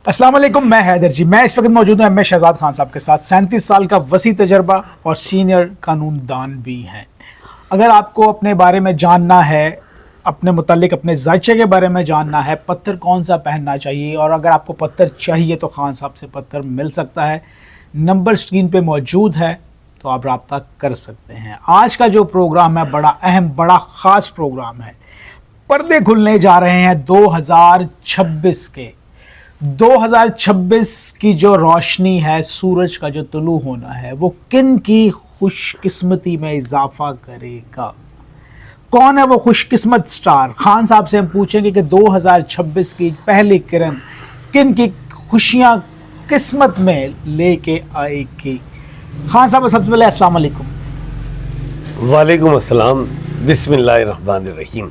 अस्सलाम वालेकुम, मैं हैदर जी। मैं इस वक्त मौजूद हूँ एम शहजाद खान साहब के साथ। 37 साल का वसी तजर्बा और सीनियर कानूनदान भी हैं। अगर आपको अपने बारे में जानना है, अपने मुतालिक अपने जायचे के बारे में जानना है, पत्थर कौन सा पहनना चाहिए, और अगर आपको पत्थर चाहिए तो खान साहब से पत्थर मिल सकता है। नंबर स्क्रीन पे मौजूद है, तो आप रब्ता कर सकते हैं। आज का जो प्रोग्राम है बड़ा अहम, बड़ा ख़ास प्रोग्राम है। पर्दे खुलने जा रहे हैं 2026 के। 2026 की जो रोशनी है, सूरज का जो तुलू होना है, वो किन की खुशकिस्मती में इजाफा करेगा? कौन है वो खुशकिस्मत स्टार? खान साहब से हम पूछेंगे कि 2026 की पहली किरण किन की खुशियां किस्मत में लेके आएगी। खान साहब, सबसे पहले अस्सलाम वालेकुम। वालेकुम अस्सलाम। बिस्मिल्लाहिर्रहमानिर्रहीम।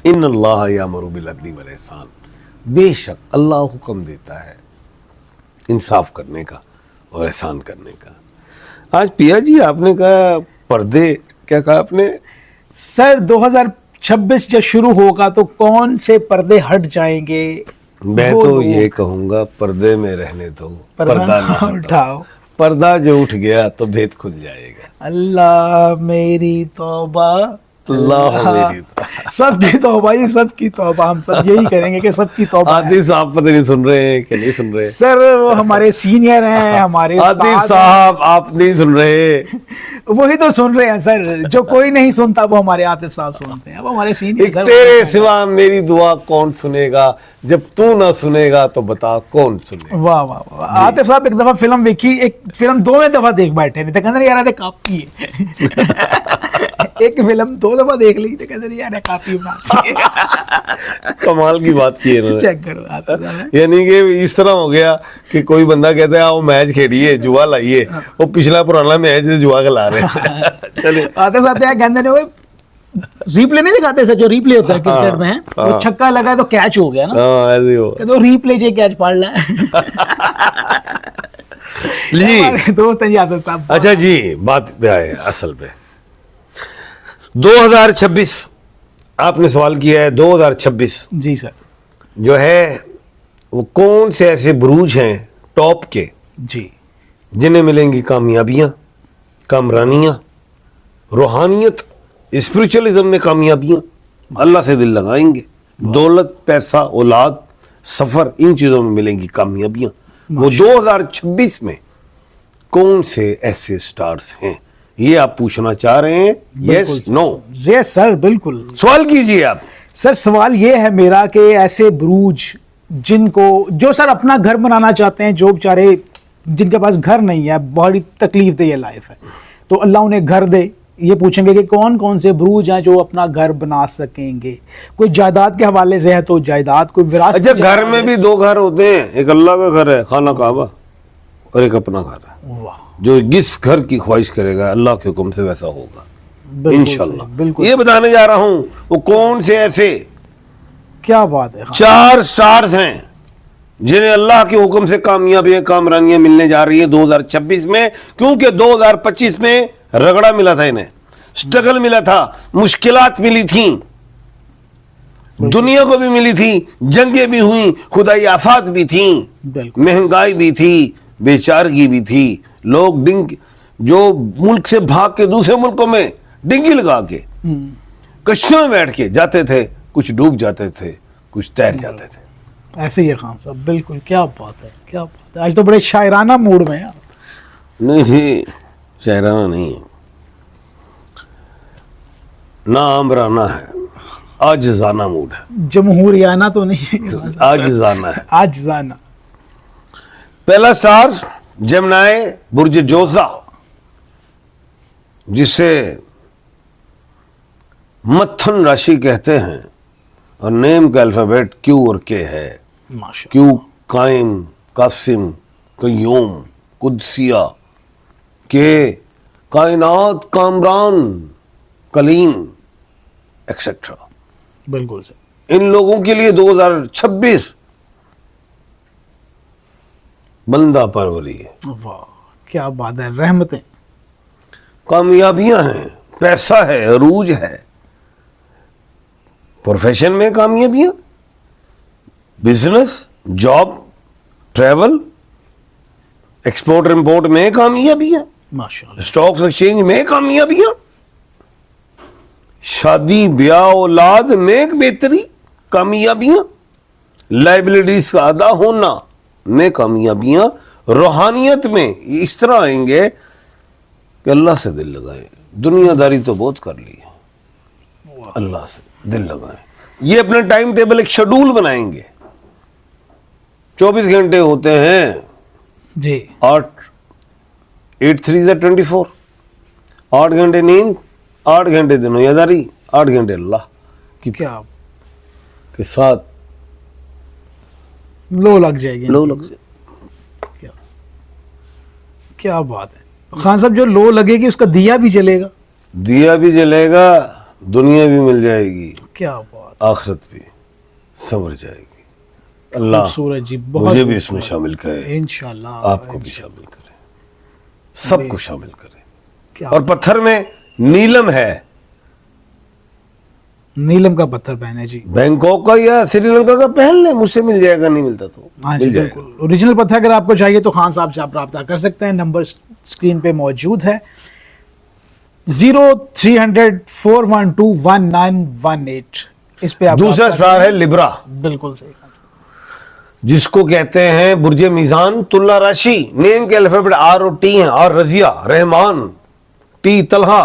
इन्नल्लाह यामुरु बिल अदली वल इहसान। बेशक अल्लाह हुक्म देता है इंसाफ करने का और एहसान करने का। आज पिया जी आपने कहा पर्दे, क्या कहा आपने? सर 2026 जब शुरू होगा तो कौन से पर्दे हट जाएंगे? मैं तो ये कहूँगा पर्दे में रहने दो, पर्दा ना उठाओ। पर्दा जो उठ गया तो भेद खुल जाएगा। अल्लाह मेरी तौबा, अल्लाह मेरी सबकी तौबा, ये सबकी तौबा। हम सब यही करेंगे कि सबकी तौबा। आतिफ साहब पता नहीं सुन रहे हैं कि नहीं सुन रहे? सर वो हमारे सीनियर हैं, हमारे आतिफ साहब आप नहीं सुन रहे? वही तो सुन रहे हैं सर। जो कोई नहीं सुनता वो हमारे आतिफ साहब सुनते हैं। अब हमारे सीनियर तेरे सिवा मेरी दुआ कौन सुनेगा, जब तू ना सुनेगा तो बता कौन सुनेगा। वाह वाह वाह। आतिफ साहब एक दफा फिल्म देखी, एक फिल्म दो दफा देख बैठे नहीं तो कहते यार काफी है। एक फिल्म 2 दफा देख ली तो कहते यार काफी कमाल की बात की है इन्होंने। चेक करो। यानी कि इस तरह हो गया कि कोई बंदा कहता है आओ मैच खेलिए, जुआ लाइए, वो पिछला पुराना मैच जुआ का ला रहे हैं। चलिए आतिफ साहब कहते हैं रिप्ले नहीं दिखाते सर, जो रिप्ले होता है क्रिकेट में, वो छक्का लगा तो कैच हो गया ना। ऐसे हो तो रिप्ले जे कैच पढ़ ला जी। दोस्त हैं आतिफ साहब। अच्छा जी, बात पे आए असल पे। 2026 आपने सवाल किया है। 2026 जी सर जो है वो कौन से ऐसे बुरूज हैं टॉप के जी जिन्हें मिलेंगी कामयाबियां, कामरानियां, रूहानियत, स्पिरिचुअलिज्म में कामयाबियां, अल्लाह से दिल लगाएंगे, दौलत, पैसा, औलाद, सफर, इन चीजों में मिलेंगी कामयाबियां। वो 2026 में कौन से ऐसे स्टार्स हैं, ये आप पूछना चाह रहे हैं? Yes no? यस सर, बिल्कुल। सवाल कीजिए आप। सर सवाल ये है मेरा कि ऐसे बुरूज जिनको, जो सर अपना घर बनाना चाहते हैं, जो बेचारे जिनके पास घर नहीं है, बड़ी तकलीफ दे ये लाइफ है, तो अल्लाह उन्हें घर दे। ये पूछेंगे कि कौन कौन से बुरूज हैं जो अपना घर बना सकेंगे। कोई जायदाद के हवाले से है तो जायदाद, कोई विरासत। अच्छा, घर में भी 2 घर होते हैं, एक अल्लाह का घर है खाना काबा, और एक अपना घर है। वाह, जो जिस घर की ख्वाहिश करेगा अल्लाह के हुक्म से वैसा होगा इंशाल्लाह। बिल्कुल। ये बताने जा रहा हूं वो कौन से ऐसे क्या बात है। 4 स्टार्स हैं जिन्हें अल्लाह के हुक्म से कामयाबियां, कामरानियां मिलने जा रही है 2026 में। क्योंकि 2025 में रगड़ा मिला था, इन्हें स्ट्रगल मिला था, मुश्किलात मिली थी, दुनिया को भी मिली थी, जंगें भी हुई, खुदाई आफात भी थी, महंगाई भी थी, बेचारगी भी थी। लोग जो मुल्क से भाग के दूसरे मुल्कों में डिंगी लगा के कश्तियों में बैठ के जाते थे, कुछ डूब जाते थे, कुछ तैर जाते थे। ऐसे ही है खान साहब, बिल्कुल। क्या बात है, क्या बात है। आज तो बड़े शायराना मूड में है। नहीं जी, शायराना नहीं है, ना आमराना है, आजिज़ाना मूड है। जमहूरियाना तो नहीं है, आजिज़ाना है। आजिज़ाना। पहला स्टार जमनाए बुर्ज जोजा, जिसे मत्थन राशि कहते हैं, और नेम का अल्फाबेट क्यू और के है। माशाअल्लाह। क्यू कायम, कासिम, कय्यूम, कुदसिया, के कायनात, कामरान, कलीम, एक्सेट्रा। बिल्कुल सर। इन लोगों के लिए 2026 बंदा परवरी है। वाह, क्या बात है। रहमतें, कामयाबियां हैं, पैसा है, अरूज है, प्रोफेशन में कामयाबियां, business, job, travel, export import में कामयाबियां, माशाल्लाह, स्टॉक्स एक्सचेंज में कामयाबियां, शादी ब्याह औलाद में बेहतरी कामयाबियां, लाइबिलिटीज का अदा होना में कामयाबियां, रूहानियत में इस तरह आएंगे कि अल्लाह से दिल लगाए। दुनियादारी तो बहुत कर ली है, अल्लाह से दिल लगाए। ये अपना टाइम टेबल एक शेड्यूल बनाएंगे। 24 घंटे होते हैं, जी 8 3 24, 8 घंटे नींद, 8 घंटे दुनियादारी, 8 घंटे अल्लाह क्या के साथ लो लग जाएगी, लो लग जाए। क्या बात है खान साहब, जो लो लगेगी उसका दिया भी जलेगा। दिया भी जलेगा, दुनिया भी मिल जाएगी, क्या बात, आखिरत भी संवर जाएगी। अल्लाह खूबसूरत जी, बहुत मुझे भी इसमें शामिल करे, इंशाल्लाह, आपको भी शामिल करे, सबको शामिल करे। क्या और पत्थर में नीलम है, नीलम का पत्थर पहने जी। बैंकॉक का या श्रीलंका का पहन ले, मुझसे मिल जाएगा, नहीं मिलता तो हाँ जी, मिल जाएगा। बिल्कुल ओरिजिनल पत्थर अगर आपको चाहिए तो खान साहब से आप रब्ता कर सकते हैं। नंबर स्क्रीन पे मौजूद है 0300 412 1918। इस पे आप दूसरा रब्ता स्टार है करें। लिब्रा, बिल्कुल सही खान साहब। जिसको कहते हैं बुर्ज मीजान तुल्ला राशि। नेम के अल्फाबेट आर और टी हैं, आर रजिया, रहमान, टी तलहा,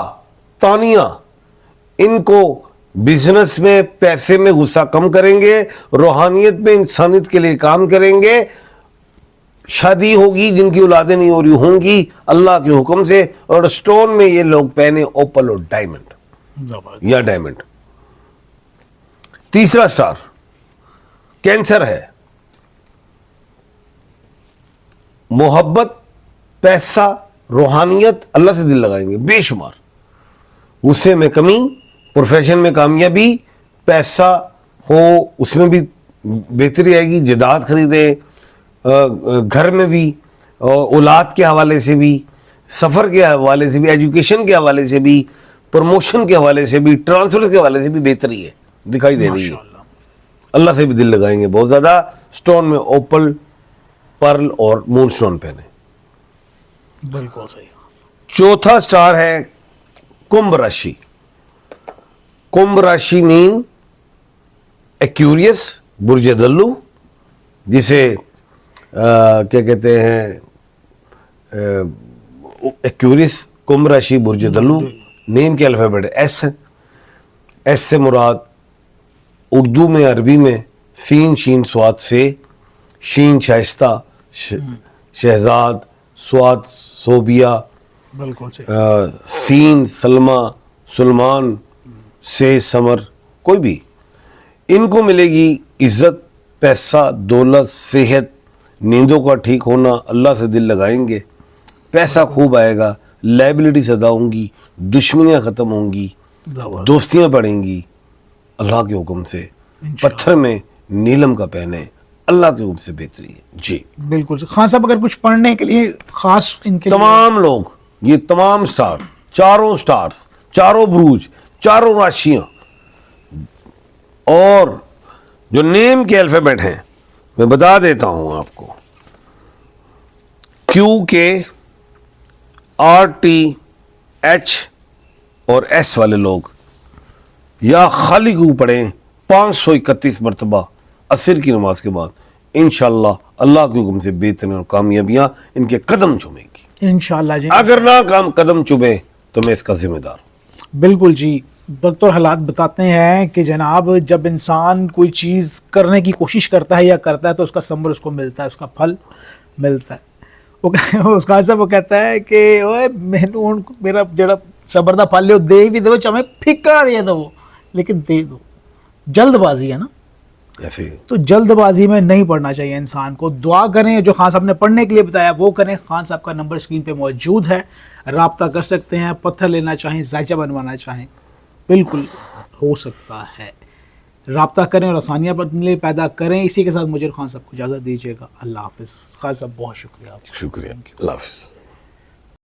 तानिया। इनको बिजनेस में पैसे में गुस्सा कम करेंगे, रूहानियत में इंसानियत के लिए काम करेंगे, शादी होगी, जिनकी औलादें नहीं हो रही होंगी अल्लाह के हुक्म से। और स्टोन में ये लोग पहने ओपल और डायमंड जबरदस्त। या डायमंड। तीसरा स्टार कैंसर है। मोहब्बत, पैसा, रूहानियत, अल्लाह से दिल लगाएंगे बेशुमार, गुस्से में कमी, प्रोफेशन में कामयाबी, पैसा हो उसमें भी बेहतरी आएगी, जायदाद खरीदे, घर में भी, औलाद के हवाले से भी, सफ़र के हवाले से भी, एजुकेशन के हवाले से भी, प्रमोशन के हवाले से भी, ट्रांसफर के हवाले से भी बेहतरी है, दिखाई दे रही है। अल्लाह से भी दिल लगाएंगे बहुत ज़्यादा। स्टोन में ओपल, पर्ल और मून स्टोन पहने। बिल्कुल सही। चौथा स्टार है कुंभ राशि। कुंभ राशि मीन एक्यूरियस, बुर्ज दल्लू, जिसे क्या कहते हैं, एक्यूरियस, कुंभ राशि, बुर्ज दल्लू। नेम के अल्फाबेट एस है। एस से मुराद उर्दू में, अरबी में सीन शीन स्वाद से, शीन शाइस्ता, शहजाद, स्वाद सोबिया, बिल्कुल सही। सीन सलमा, सुलमान से समर, कोई भी। इनको मिलेगी इज्जत, पैसा, दौलत, सेहत, नींदों का ठीक होना, अल्लाह से दिल लगाएंगे, पैसा खूब आएगा, लाइबिलिटी अदा होंगी, दुश्मनियाँ ख़त्म होंगी, दोस्तियाँ बढ़ेंगी अल्लाह के हुक्म से। पत्थर में नीलम का पहने, अल्लाह के हुक्म से बेहतरी है जी। बिल्कुल खान साहब, अगर कुछ पढ़ने के लिए खास इनके तमाम लोग, ये तमाम स्टार्स, चारों स्टार्स, चारों ब्रूज, चारों राशियां, और जो नेम के अल्फाबेट हैं मैं बता देता हूं आपको। क्यू के, आर टी एच और एस वाले लोग या खाली क्यू पढ़ें 531 मरतबा असर की नमाज के बाद, इंशाअल्लाह अल्लाह के हुक्म से बेहतरीन और कामयाबियां इनके कदम चूमेंगी इंशाअल्लाह जी। अगर ना काम कदम चुमे तो मैं इसका जिम्मेदार हूं। बिल्कुल जी। वक्त और हालात बताते हैं कि जनाब, जब इंसान कोई चीज़ करने की कोशिश करता है या करता है तो उसका समर उसको मिलता है, उसका फल मिलता है। उसका सब वो कहता है कि ओए मैनू मेरा जड़ा सबर दा फल दे भी दो, चाहे फिक्का दे दो, लेकिन दे दो। जल्दबाजी है ना, ऐसे तो जल्दबाजी में नहीं पढ़ना चाहिए इंसान को। दुआ करें, जो खान साहब ने पढ़ने के लिए बताया वो करें। खान साहब का नंबर स्क्रीन पे मौजूद है, राब्ता कर सकते हैं। पत्थर लेना चाहें, जायचा बनवाना चाहें, बिल्कुल हो सकता है। राब्ता करें और आसानियाँ अपने लिए पैदा करें। इसी के साथ मुझे खान साहब को इजाज़त दीजिएगा। अल्लाह हाफिज़। खान साहब बहुत शुक्रिया। शुक्रिया, अल्लाह हाफिज़।